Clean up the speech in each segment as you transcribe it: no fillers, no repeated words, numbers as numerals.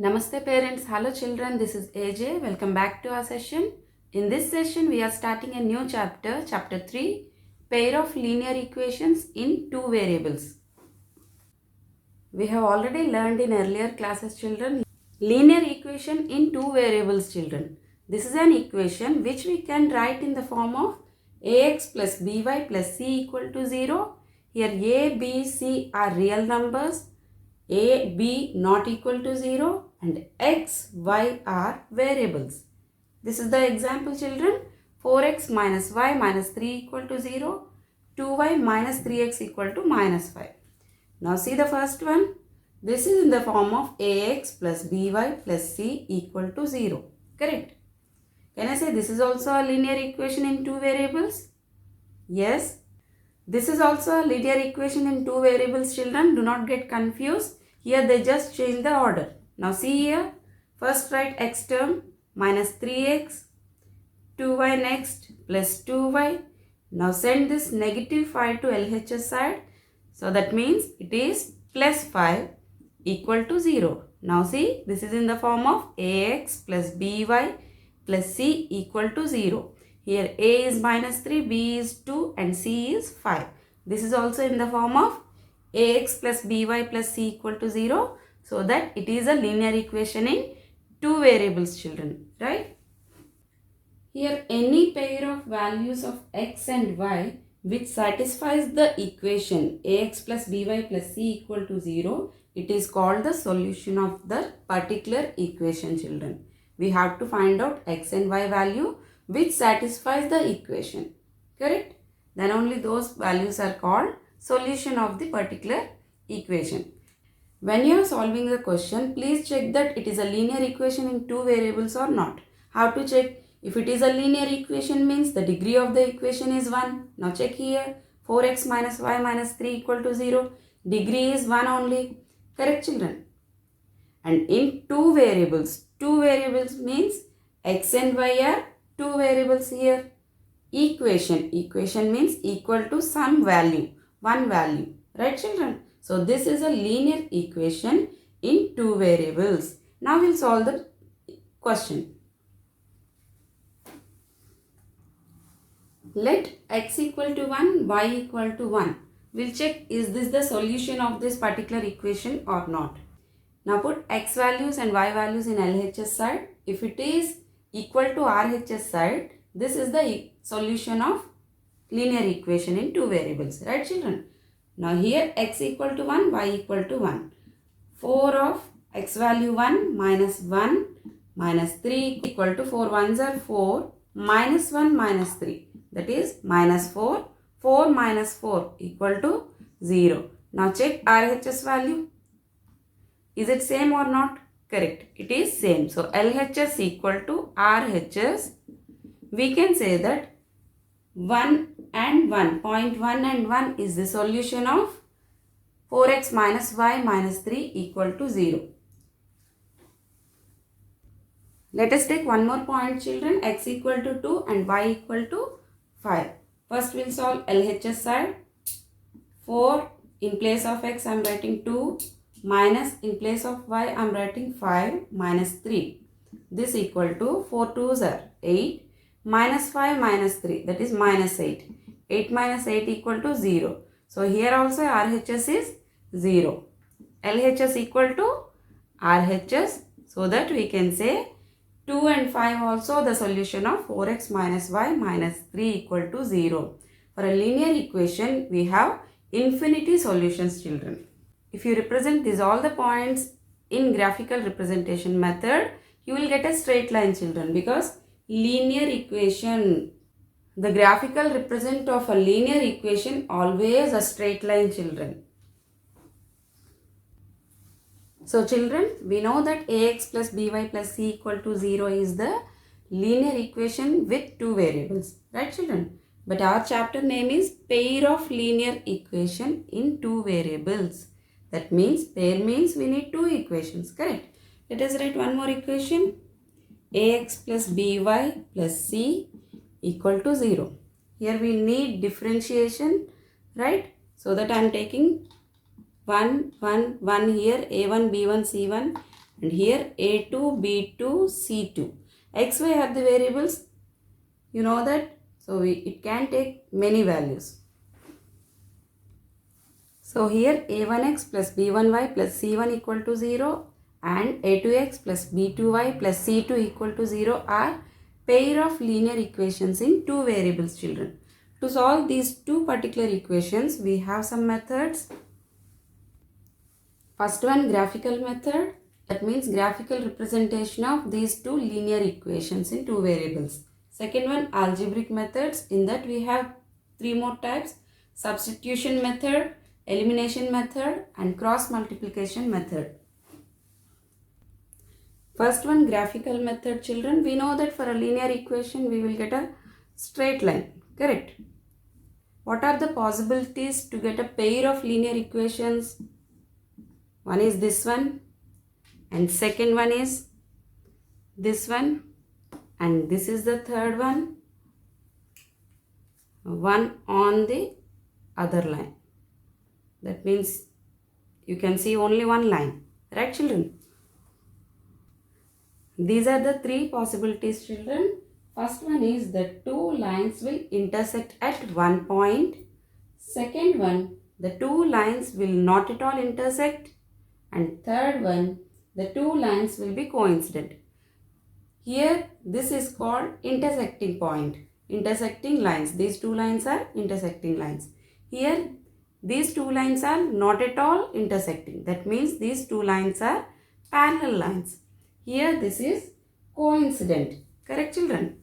Namaste parents, hello children, this is AJ. Welcome back to our session. In this session we are starting a new chapter, chapter 3, pair of linear equations in two variables. We have already learned in earlier classes children, linear equation in two variables children. This is an equation which we can write in the form of ax plus by plus c equal to 0. Here a, b, c are real numbers. A, B not equal to 0 and X, Y are variables. This is the example children. 4x minus y minus 3 equal to 0. 2y minus 3x equal to minus 5. Now see the first one. This is in the form of ax plus by plus c equal to 0. Correct? Can I say this is also a linear equation in two variables? Yes. This is also a linear equation in two variables children. Do not get confused. Here they just change the order. Now see here. First write x term minus 3x. 2y next plus 2y. Now send this negative 5 to LHS side. So that means it is plus 5 equal to 0. Now see this is in the form of ax plus by plus c equal to 0. Here a is minus 3, b is 2 and c is 5. This is also in the form of ax plus by plus c equal to 0. So that it is a linear equation in two variables children. Right? Here any pair of values of x and y which satisfies the equation ax plus by plus c equal to 0. It is called the solution of the particular equation children. We have to find out x and y value which satisfies the equation. Correct? Then only those values are called solution of the particular equation. When you are solving the question, please check that it is a linear equation in two variables or not. How to check? If it is a linear equation means the degree of the equation is 1. Now check here. 4x minus y minus 3 equal to 0. Degree is 1 only. Correct children? And in two variables means x and y are two variables here. Equation means equal to some value, one value. Right children? So this is a linear equation in two variables. Now we'll solve the question. Let x equal to 1, y equal to 1. We'll check is this the solution of this particular equation or not. Now put x values and y values in LHS side. If it is equal to RHS side, this is the solution of linear equation in two variables. Right children? Now here x equal to 1, y equal to 1. 4 of x value 1 minus 1 minus 3 equal to 4 ones are 4 minus 1 minus 3. That is minus 4. 4 minus 4 equal to 0. Now check RHS value. Is it same or not? Correct. It is same. So LHS equal to RHS. We can say that 1 and 1, 0.1 and 1 is the solution of 4x minus y minus 3 equal to 0. Let us take one more point children. X equal to 2 and y equal to 5. First we'll solve LHS side. 4 in place of x I am writing 2 minus in place of y I am writing 5 minus 3. This equal to 4 2s are 8 minus 5 minus 3 that is minus 8. 8 minus 8 equal to 0. So here also RHS is 0. LHS equal to RHS, so that we can say 2 and 5 also the solution of 4x minus y minus 3 equal to 0. For a linear equation we have infinity solutions children. If you represent these all the points in graphical representation method, you will get a straight line children, because linear equation, the graphical represent of a linear equation always a straight line children. So children, we know that ax plus by plus c equal to 0 is the linear equation with two variables. Right children? But our chapter name is pair of linear equation in two variables. That means pair means we need two equations. Correct? Let us write one more equation. Ax plus by plus c equal to 0. Here we need differentiation. Right? So that I am taking 1 1 1 here, a1 b1 c1 and here a2, b2, c2. X, y are the variables. You know that. So it can take many values. So here a1x plus b1y plus c1 equal to 0 and a2x plus b2y plus c2 equal to 0 are pair of linear equations in two variables, children. To solve these two particular equations, we have some methods. First one, graphical method. That means graphical representation of these two linear equations in two variables. Second one, algebraic methods. In that we have three more types: substitution method, elimination method, and cross multiplication method. First one, graphical method, children. We know that for a linear equation we will get a straight line, correct? What are the possibilities to get a pair of linear equations? One is this one, and second one is this one, and this is the third one, one on the other line. That means you can see only one line, right, children? These are the three possibilities, children. First one is the two lines will intersect at one point. Second one, the two lines will not at all intersect. And third one, the two lines will be coincident. Here, this is called intersecting point. Intersecting lines. These two lines are intersecting lines. Here, these two lines are not at all intersecting. That means these two lines are parallel lines. Here, this is coincident. Correct, children?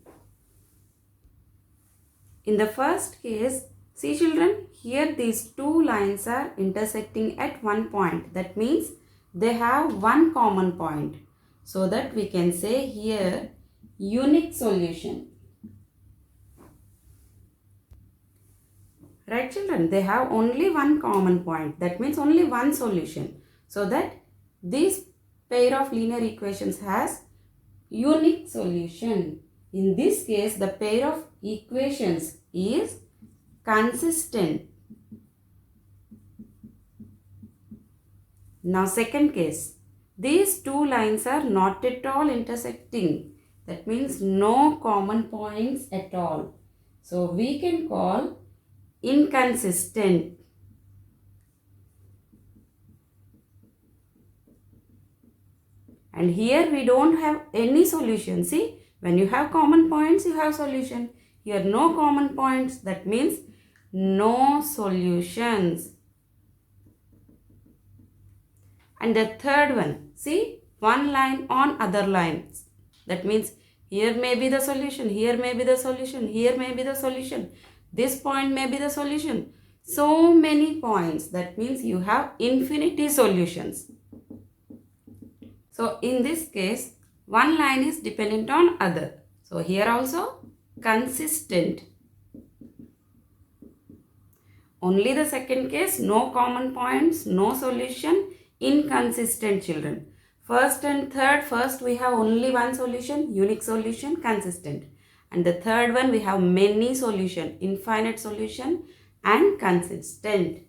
In the first case, see, children, here these two lines are intersecting at one point. That means they have one common point. So that we can say here unique solution. Right, children? They have only one common point. That means only one solution. So that this pair of linear equations has unique solution. In this case, the pair of equations is consistent. Now, second case, these two lines are not at all intersecting. That means no common points at all. So, we can call inconsistent. And here we don't have any solution. See, when you have common points, you have solution. Here no common points, that means no solutions. And the third one, see, one line on other lines. That means here may be the solution, here may be the solution, here may be the solution. This point may be the solution. So many points. That means you have infinity solutions. So in this case, one line is dependent on other. So here also consistent. Only the second case, no common points, no solution, inconsistent, children. First and third, first we have only one solution, unique solution, consistent. And the third one we have many solution, infinite solution and consistent.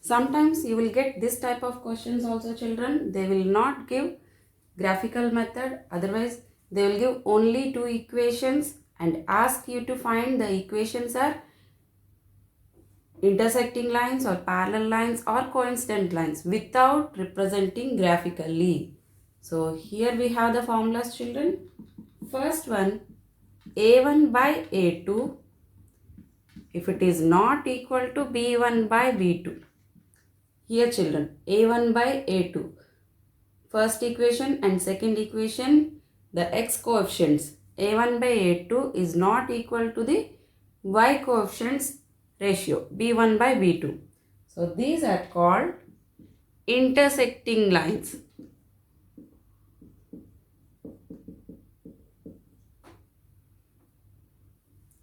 Sometimes you will get this type of questions also, children. They will not give graphical method. Otherwise, they will give only two equations and ask you to find the equations are intersecting lines or parallel lines or coincident lines without representing graphically. So here we have the formulas, children. First one, a1 by a2 if it is not equal to b1 by b2. Here, children, a1 by a2. First equation and second equation, the x coefficients a1 by a2 is not equal to the y coefficients ratio b1 by b2. So these are called intersecting lines.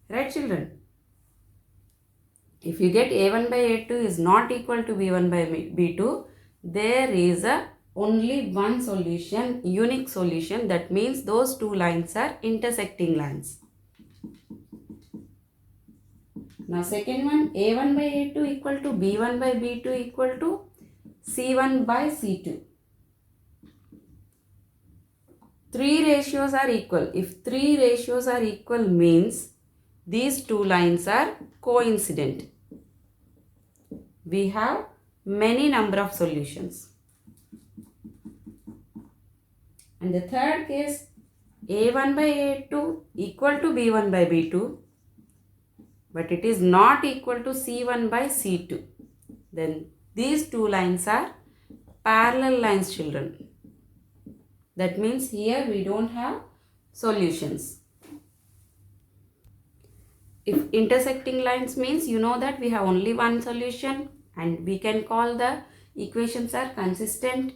Right, children? If you get a1 by a2 is not equal to b1 by b2, there is only one solution, unique solution. That means those two lines are intersecting lines. Now second one, a1 by a2 equal to b1 by b2 equal to C1 by C2. Three ratios are equal. If three ratios are equal means these two lines are coincident. We have many number of solutions. And the third case, A1 by A2 equal to B1 by B2, but it is not equal to C1 by C2. Then these two lines are parallel lines, children. That means here we don't have solutions. If intersecting lines means you know that we have only one solution and we can call the equations are consistent.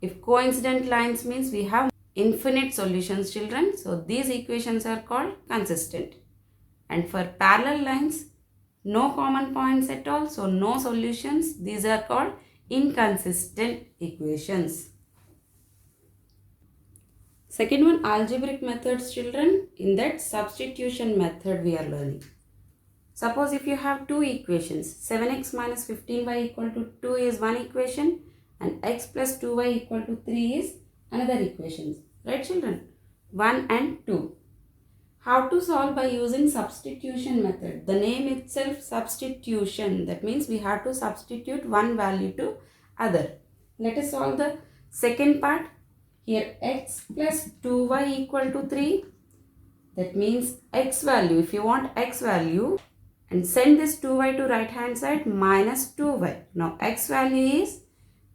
If coincident lines means we have infinite solutions, children. So these equations are called consistent. And for parallel lines, no common points at all, so no solutions. These are called inconsistent equations. Second one, algebraic methods, children. In that substitution method we are learning. Suppose if you have two equations, 7x minus 15y equal to 2 is one equation and x plus 2y equal to 3 is another equation. Right, children? 1 and 2. How to solve? By using substitution method. The name itself substitution. That means we have to substitute one value to other. Let us solve the second part. Here x plus 2y equal to 3. That means x value. If you want x value and send this 2y to right hand side, minus 2y. Now x value is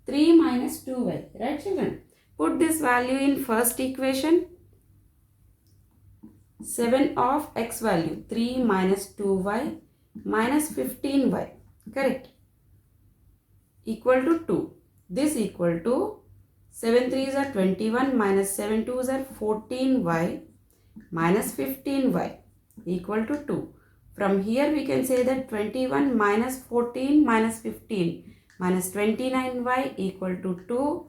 3 minus 2y. Right, children? Put this value in first equation. 7 of x value, 3 minus 2y minus 15y, correct, equal to 2. This equal to 7 3s are 21 minus 7 2s are 14y minus 15y equal to 2. From here we can say that 21 minus 14 minus 15 minus 29y equal to 2.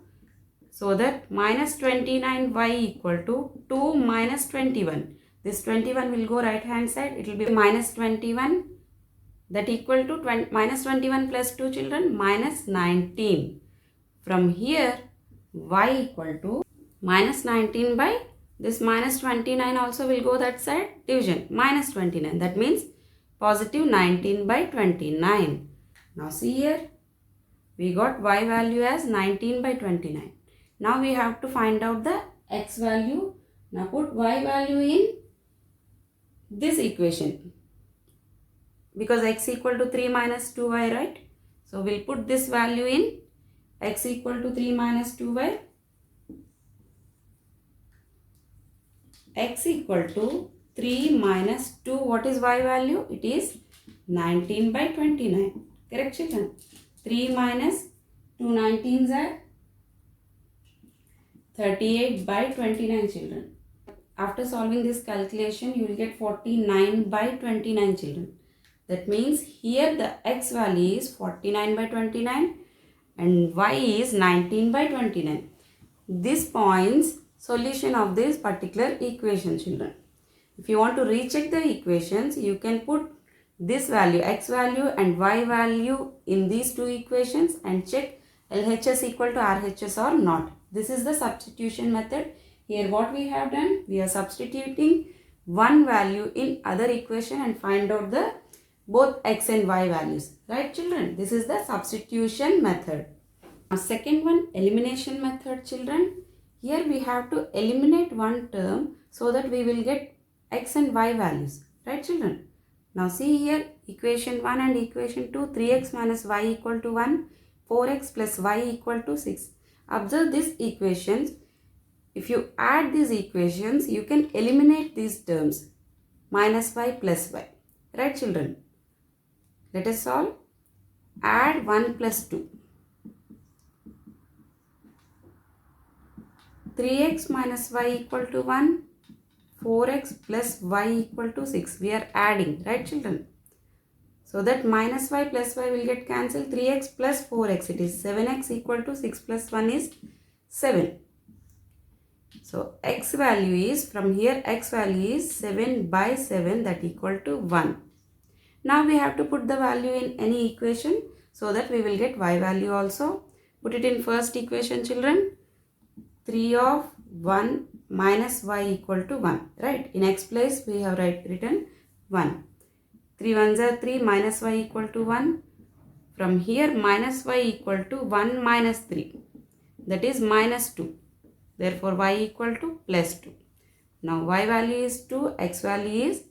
So that minus 29y equal to 2 minus 21. This 21 will go right hand side. It will be minus 21. That equal to minus 21 plus 2, children, minus 19. From here y equal to minus 19 by this minus 29 also will go that side. Division minus 29. That means positive 19 by 29. Now see here. We got y value as 19 by 29. Now we have to find out the x value. Now put y value in this equation. Because x equal to 3 minus 2y, right? So we'll put this value in x equal to 3 minus 2y. X equal to 3 minus 2. What is y value? It is 19 by 29. Correct, children? 3 minus 2 19s are 38 by 29, children. After solving this calculation, you will get 49 by 29, children. That means here the x value is 49 by 29 and y is 19 by 29. This points solution of this particular equation, children. If you want to recheck the equations, you can put this value, x value and y value in these two equations and check LHS equal to RHS or not. This is the substitution method. Here what we have done, we are substituting one value in other equation and find out the both x and y values. Right, children? This is the substitution method. Now second one, elimination method, children. Here we have to eliminate one term so that we will get x and y values. Right, children? Now see here, equation 1 and equation 2, 3x minus y equal to 1, 4x plus y equal to 6. Observe these equations. If you add these equations, you can eliminate these terms. Minus y plus y. Right, children? Let us solve. Add 1 plus 2. 3x minus y equal to 1. 4x plus y equal to 6. We are adding. Right, children? So that minus y plus y will get cancelled. 3x plus 4x. It is 7x equal to 6 plus 1 is 7. So x value is, from here x value is 7 by 7, that equal to 1. Now we have to put the value in any equation. so that we will get y value also. Put it in first equation, children. 3 of 1 minus y equal to 1, right? In x place we have written 1. 3 ones are 3, minus y equal to 1. From here minus y equal to 1 minus 3, that is minus 2. Therefore y equal to plus 2. Now y value is 2, x value is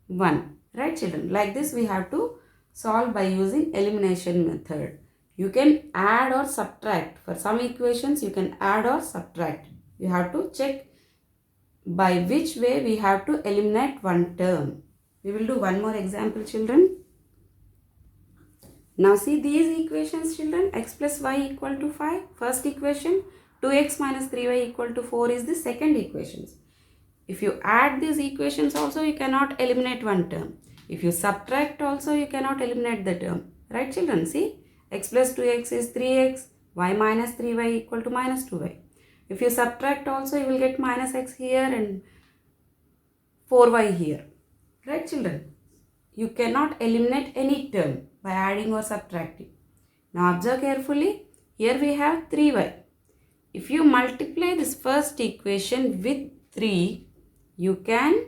1. Right, children? Like this we have to solve by using elimination method. You can add or subtract. For some equations you can add or subtract. You have to check by which way we have to eliminate one term. We will do one more example, children. Now see these equations, children. X plus y equal to 5. First equation. 2x minus 3y equal to 4 is the second equation. If you add these equations also, you cannot eliminate one term. If you subtract also, you cannot eliminate the term. Right, children? See, x plus 2x is 3x, y minus 3y equal to minus 2y. If you subtract also, you will get minus x here and 4y here. Right, children? You cannot eliminate any term by adding or subtracting. Now observe carefully. Here we have 3y. If you multiply this first equation with 3, you can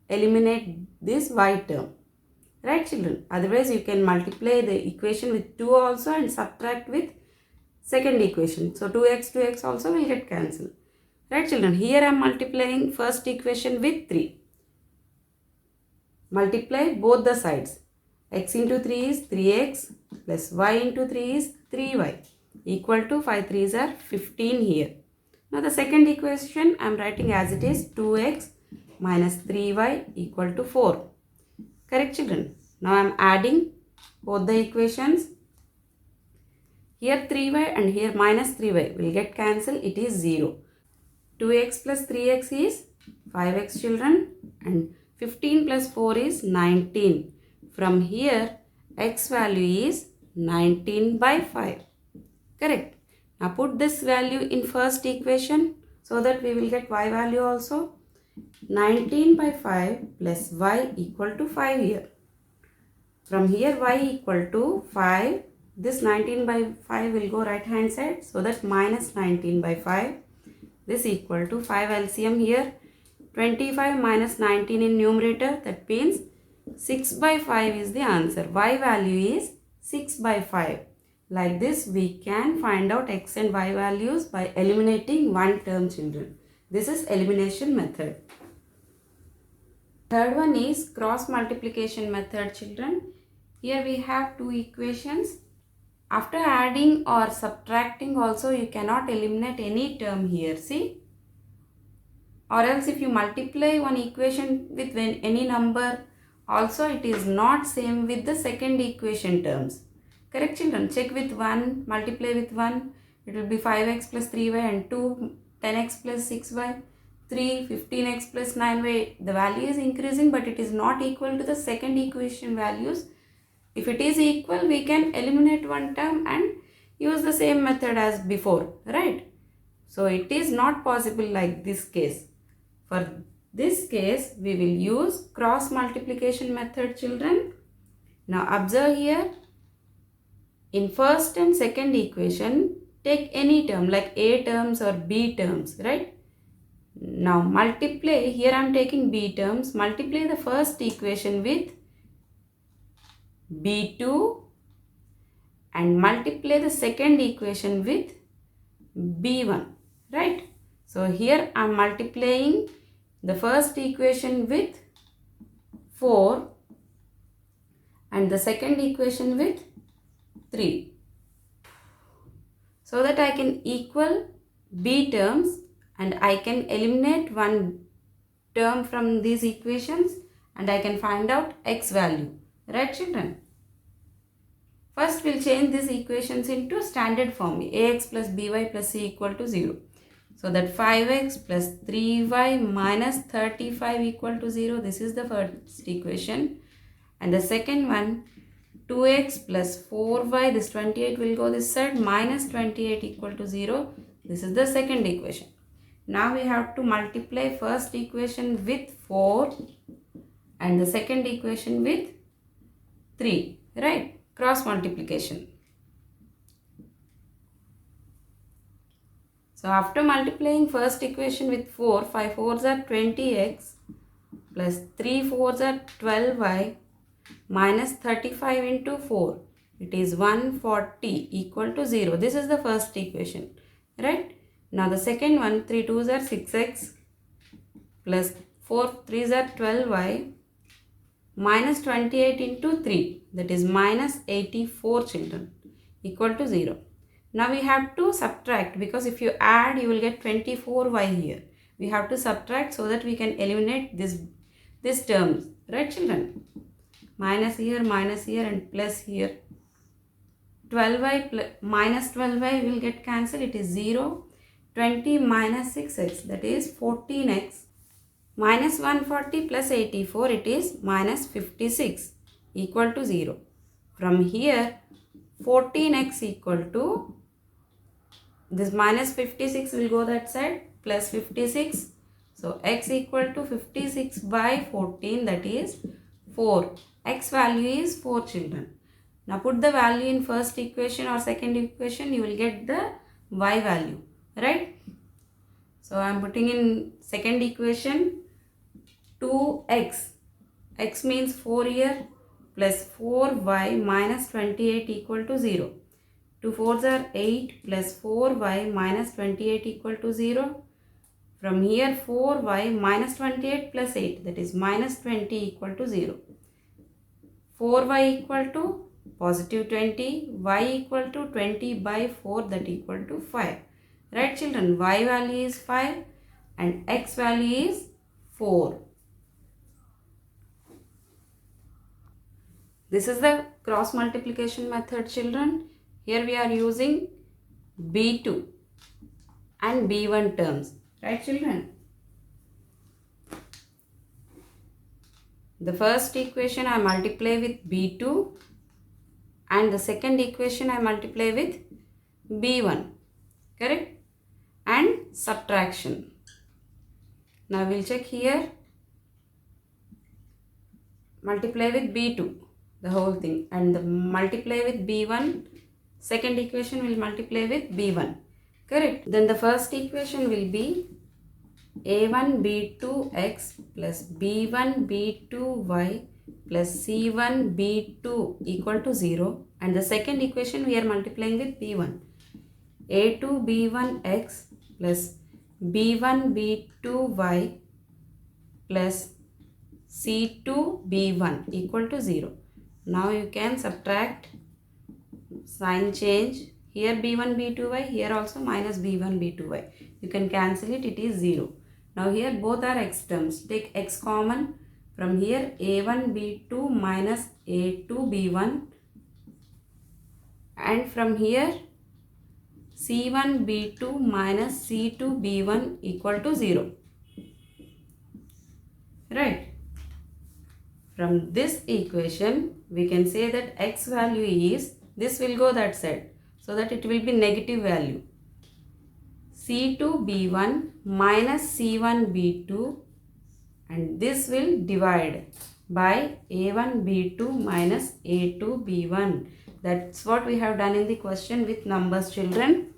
eliminate this y term. Right, children? Otherwise, you can multiply the equation with 2 also and subtract with second equation. So 2x also will get cancelled. Right, children? Here I am multiplying first equation with 3. Multiply both the sides. X into 3 is 3x plus y into 3 is 3y equal to 5 3s are 15 here. Now the second equation I am writing as it is 2x minus 3y equal to 4. Correct, children? Now I am adding both the equations. Here 3y and here minus 3y will get cancelled. It is 0. 2x plus 3x is 5x, children, and 15 plus 4 is 19. From here x value is 19 by 5. Correct. Now put this value in first equation so that we will get y value also. 19 by 5 plus y equal to 5 here. From here y equal to 5. This 19 by 5 will go right hand side. So that minus 19 by 5. This equal to 5 LCM here. 25 minus 19 in numerator. That means 6 by 5 is the answer. Y value is 6 by 5. Like this we can find out x and y values by eliminating one term, children. This is elimination method. Third one is cross multiplication method, children. Here we have two equations. After adding or subtracting also you cannot eliminate any term here. See? Or else if you multiply one equation with any number, also it is not same with the second equation terms. Correct, children? Check with 1, multiply with 1. It will be 5x plus 3y and 2, 10x plus 6y, 3, 15x plus 9y. The value is increasing but it is not equal to the second equation values. If it is equal, we can eliminate one term and use the same method as before. Right? So it is not possible like this case. For this case, we will use cross multiplication method, children. Now observe here. In first and second equation, take any term like A terms or B terms, right? Now multiply, here I am taking B terms, multiply the first equation with B2 and multiply the second equation with B1, right? So here I am multiplying the first equation with 4 and the second equation with 3, so that I can equal B terms and I can eliminate one term from these equations and I can find out x value. Right, children? First we'll change these equations into standard form. Ax plus by plus c equal to 0. So that 5x plus 3y minus 35 equal to 0. This is the first equation. And the second one, 2x plus 4y, this 28 will go this side, minus 28 equal to 0. This is the second equation. Now we have to multiply first equation with 4 and the second equation with 3, right? Cross multiplication. So after multiplying first equation with 4, 5 4s are 20x plus 3 4s are 12y minus 35 into 4. It is 140 equal to 0. This is the first equation, right? Now the second one, 3 2s are 6x plus 4 3s are 12y minus 28 into 3, that is minus 84 children, equal to 0. Now we have to subtract, because if you add you will get 24y here. We have to subtract so that we can eliminate this terms, right children? Minus here and plus here. 12y plus minus 12y will get cancelled, it is 0. 20 minus 6x, that is 14x. Minus 140 plus 84, it is minus 56 equal to 0. From here 14x equal to, this minus 56 will go that side, plus 56. So x equal to 56 by 14, that is 4. X value is 4 children. Now put the value in first equation or second equation, you will get the y value, right? So I am putting in second equation 2x. X means 4 here, plus 4y minus 28 equal to 0. 2 4s are 8 plus 4y minus 28 equal to 0. From here 4y minus 28 plus 8, that is minus 20 equal to 0. 4y equal to positive 20, y equal to 20 by 4, that equal to 5. Right children, y value is 5 and x value is 4. This is the cross multiplication method children. Here we are using B2 and B1 terms, right children? The first equation I multiply with B2 and the second equation I multiply with B1, correct? And subtraction. Now we'll check here. Multiply with B2, the whole thing, and the multiply with B1, second equation will multiply with B1, correct? Then the first equation will be A1 B2x plus B1 B2y plus C1 B2 equal to 0, and the second equation we are multiplying with B1. A2 B1x plus B1 B2y plus C2 B1 equal to 0. Now you can subtract, sign change. Here B1 B2y, here also minus B1 B2y. You can cancel it, it is 0. Now here both are x terms. Take x common. From here A1 B2 minus A2 B1. And from here C1 B2 minus C2 B1 equal to 0. Right. From this equation, we can say that x value is, this will go that side, so that it will be negative value. C2 B1 minus C1 B2, and this will divide by A1 B2 minus A2 B1. That's what we have done in the question with numbers children.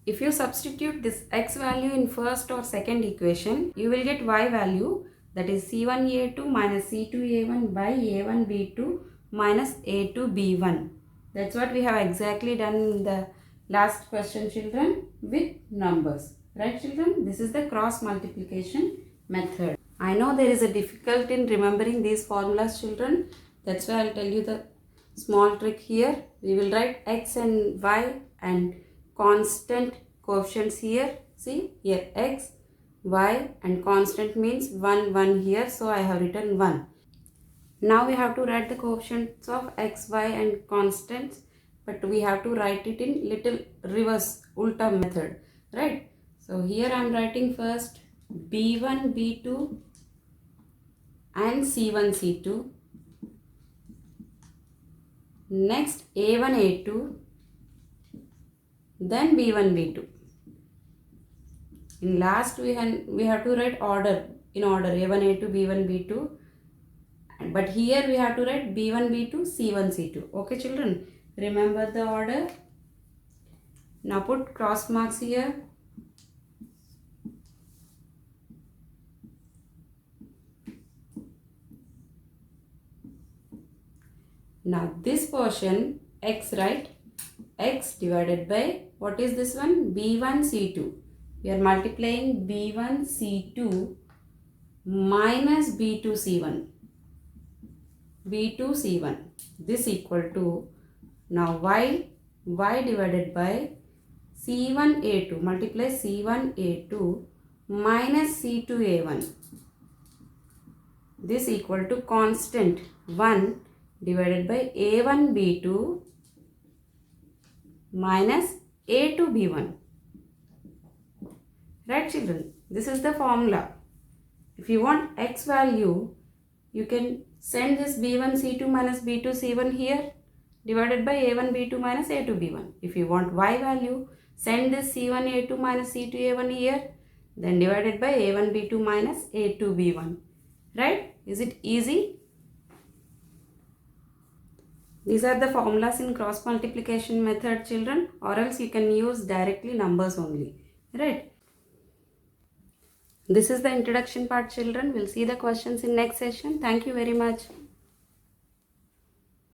If you substitute this x value in first or second equation, you will get y value, that is C1 A2 minus C2 A1 by A1 B2 minus A2 B1. That's what we have exactly done in the last question children with numbers. Right children? This is the cross multiplication method. I know there is a difficulty in remembering these formulas children. That's why I'll tell you the small trick here. We will write x and y and constant coefficients here. See here x, y and constant means 1 1 here, so I have written 1. Now we have to write the coefficients of x, y and constants, but we have to write it in little reverse ulta method, right? So here I am writing first b1 b2 and c1 c2, next a1 a2, then b1 b2. In last we have to write order, in order a1 a2 b1 b2, but here we have to write b1 b2 c1 c2. Okay children, remember the order. Now put cross marks here. Now this portion x, right? X divided by, what is this one? B1 C2. We are multiplying B1 C2 minus B2 C1. B2 C1. This equal to, now y divided by C1 A2. Multiply C1 A2 minus C2 A1. This equal to constant 1 divided by A1 B2 minus A2 B1. Right, children? This is the formula. If you want x value, you can send this B1 C2 minus B2 C1 here divided by A1 B2 minus A2 B1. If you want y value, send this C1 A2 minus C2 A1 here, then divided by A1 B2 minus A2 B1. Right? Is it easy? These are the formulas in cross multiplication method, children, or else you can use directly numbers only. Right? This is the introduction part, children. We'll see the questions in next session. Thank you very much.